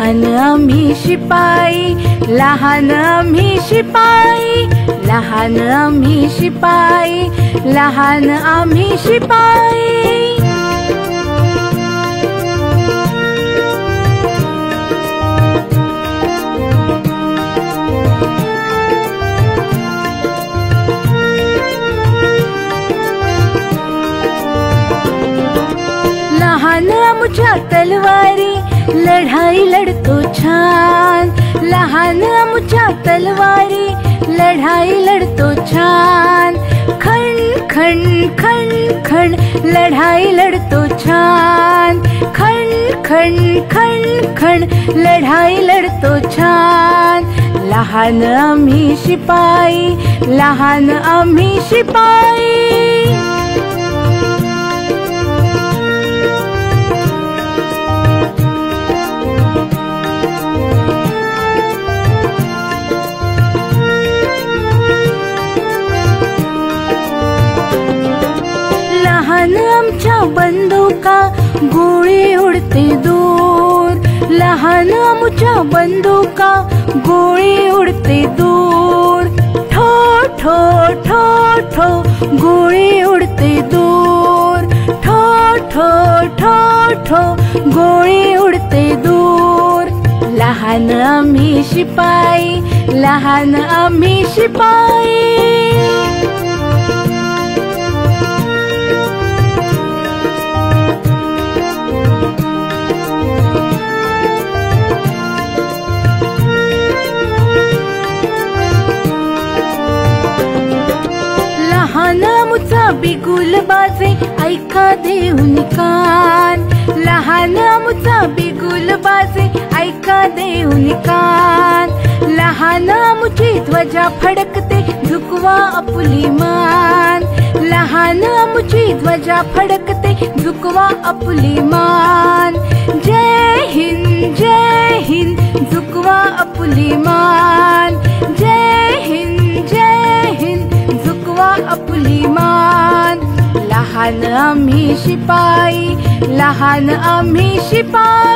लहान आम्ही शिपाई, लहान आम्ही शिपाई, लहान आम्ही शिपाई, लहान आम्ही शिपाई. लहान आमच्या तलवारी लढाई लढतो छान, लहान आमच्या तलवारी लढाई लढतो छान. खण खण खण खण लढाई लढतो छान, खण खण खण खण लढाई लढतो छान. लहान आम्ही शिपाई, लहान आम्ही शिपाई. लहान आमच्या बंदुका गोळी उडते दूर, लहान आमच्या बंदुका गोळी उडते दूर. ठो ठो ठो ठो गोळी उडते दूर, ठो ठो ठो ठो गोळी उडते दूर. लहान आम्ही शिपाई, लहान आम्ही शिपाई. लहान आमचा बिगुल बाजे ऐका देऊन कान, लहान आमचा बिगुल बाजे ऐका देऊन कान. लहान आमची ध्वजा फडकते झुकवा आपुली मान, लहान आमची ध्वजा फडकते झुकवा आपुली मान. जय हिंद जय हिंद झुकवा आपुली मान, जय हिंद जय हिंद झुकवा आपुली मान. लहान आम्ही शिपाई, लहान आम्ही शिपाई.